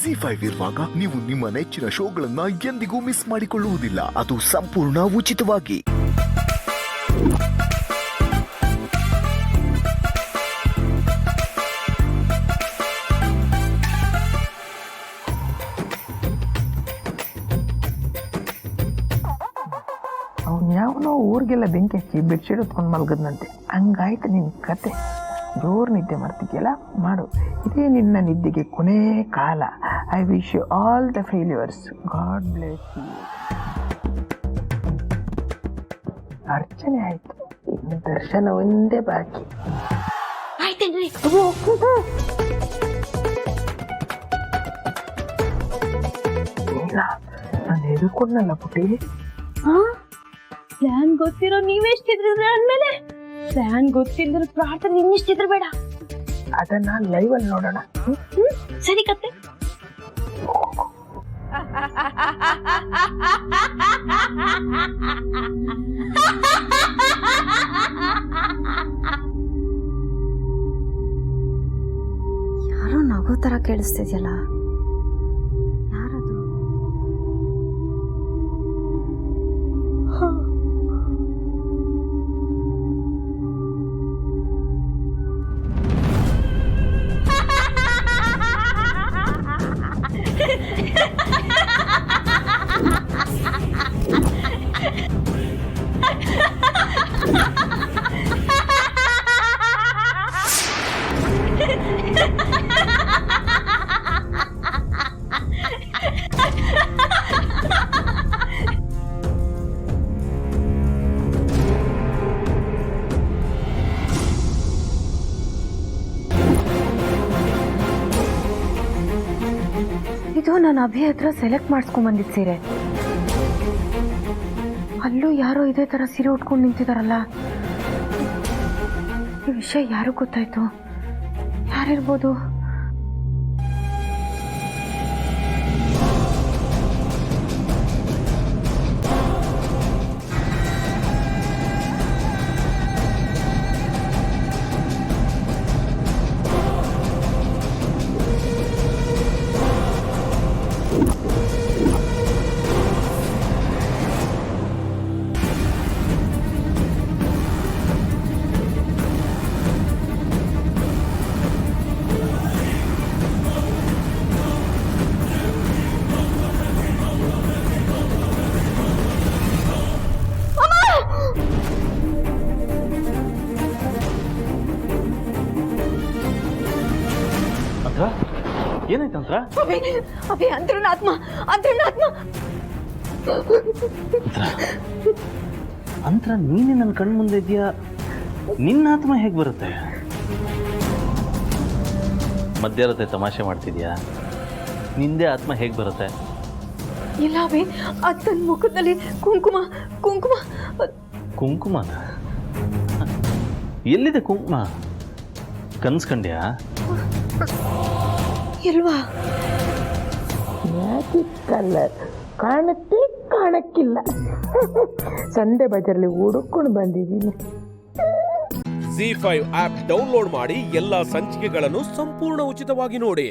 ZEE5 ಇರುವಾಗ ನೀವು ನಿಮ್ಮ ನೆಚ್ಚಿನ ಶೋಗಳನ್ನ ಎಂದಿಗೂ ಮಿಸ್ ಮಾಡಿಕೊಳ್ಳುವುದಿಲ್ಲ. ಅದು ಸಂಪೂರ್ಣ ಉಚಿತವಾಗಿ. ಯಾವನೋ ಊರಿಗೆಲ್ಲ ಬೆಂಕಿ ಹಚ್ಚಿ ಬೆಡ್ಶೀಟ್ ಹೊತ್ಕೊಂಡು ಮಲ್ಗದ್ನಂತೆ. ಹಂಗಾಯ್ತು ನಿನ್ನ ಕತೆ. ಜೋರು ನಿದ್ದೆ ಮಾಡ್ತಿದ್ಯಲ್ಲ, ಮಾಡು. ಇದೇ ನಿನ್ನ ನಿದ್ದೆಗೆ ಕೊನೆ ಕಾಲ. I wish you all the failures. God bless you. ಅರ್ಚನೆ ಆಯ್ತು, ಇನ್ನು ದರ್ಶನ ಒಂದೇ ಬಾಕಿ. ಆಯ್ತೇನ್ರಿ? ಇಲ್ಲ, ನಾನು ಹೇಳ್ಕೊಡ್ನಲ್ಲ ಪುಟ್ಟಿ. ಪ್ಲಾನ್ ಗೊತ್ತಿರೋ ನೀವೆಷ್ಟಿದ್ರಿ ಅಂದ್ಮೇಲೆ ಪ್ಲಾನ್ ಗೊತ್ತಿಲ್ಲದ್ರೆ ಪ್ರಾರ್ಥನೆ ಇನ್ನಿಷ್ಟಿದ್ರು ಬೇಡ. ಅದನ್ನ ಲೈವ್ ಅಲ್ಲಿ ನೋಡೋಣ. ಸರಿ ಕತ್ತೆ. ಯಾರೋ ನಗೋ ತರ ಕೇಳಿಸ್ತಿದ್ಯಲ್ಲ, ಯಾರದು? ಇದು ನಾನು ಅಭಿ ಹತ್ರ ಸೆಲೆಕ್ಟ್ ಮಾಡಿಸ್ಕೊಂಡ್ ಬಂದಿದ್ದ ಸೀರೆ. ಅಲ್ಲೂ ಯಾರೋ ಇದೇ ತರ ಸೀರೆ ಉಟ್ಕೊಂಡು ನಿಂತಿದಾರಲ್ಲ. ಈ ವಿಷಯ ಯಾರು ಗೊತ್ತಾಯ್ತು? ಯಾರಿರ್ಬೋದು? ಏನಾಯ್ತಂತ್ರ? ಅಭಿ ಅಂತರ್ನಾತ್ಮ, ಅಂತರ್ನಾತ್ಮ. ಅಂತ್ರ ನೀನೇ ನನ್ನ ಕಣ್ಣು ಮುಂದೆ ಇದೆಯಾ? ನಿನ್ನ ಆತ್ಮ ಹೇಗೆ ಬರುತ್ತೆ? ಮಧ್ಯರಾತ್ರಿ ತಮಾಷೆ ಮಾಡ್ತಿದ್ಯಾ? ನಿಂದೇ ಆತ್ಮ ಹೇಗೆ ಬರುತ್ತೆ? ಇಲ್ಲ ಅಭಿ, ಅತ್ತನ ಮುಖದಲ್ಲಿ ಕುಂಕುಮ ಕುಂಕುಮ ಕುಂಕುಮನ? ಎಲ್ಲಿದೆ ಕುಂಕುಮ? ಕನ್ಸ್ಕಂಡ್ಯಾ? ಇಲ್ವಾ? ಮ್ಯಾಜಿಕ್ ಕಲರ್ ಕಾಣುತ್ತೆ, ಕಾಣಕ್ಕಿಲ್ಲ. ಸಂಡೆ ಬಜಾರ್ಲಿ ಹುಡುಕೊಂಡು ಬಂದಿದ್ದೀನಿ. ZEE5 ಆಪ್ ಡೌನ್ಲೋಡ್ ಮಾಡಿ ಎಲ್ಲಾ ಸಂಚಿಕೆಗಳನ್ನು ಸಂಪೂರ್ಣ ಉಚಿತವಾಗಿ ನೋಡಿ.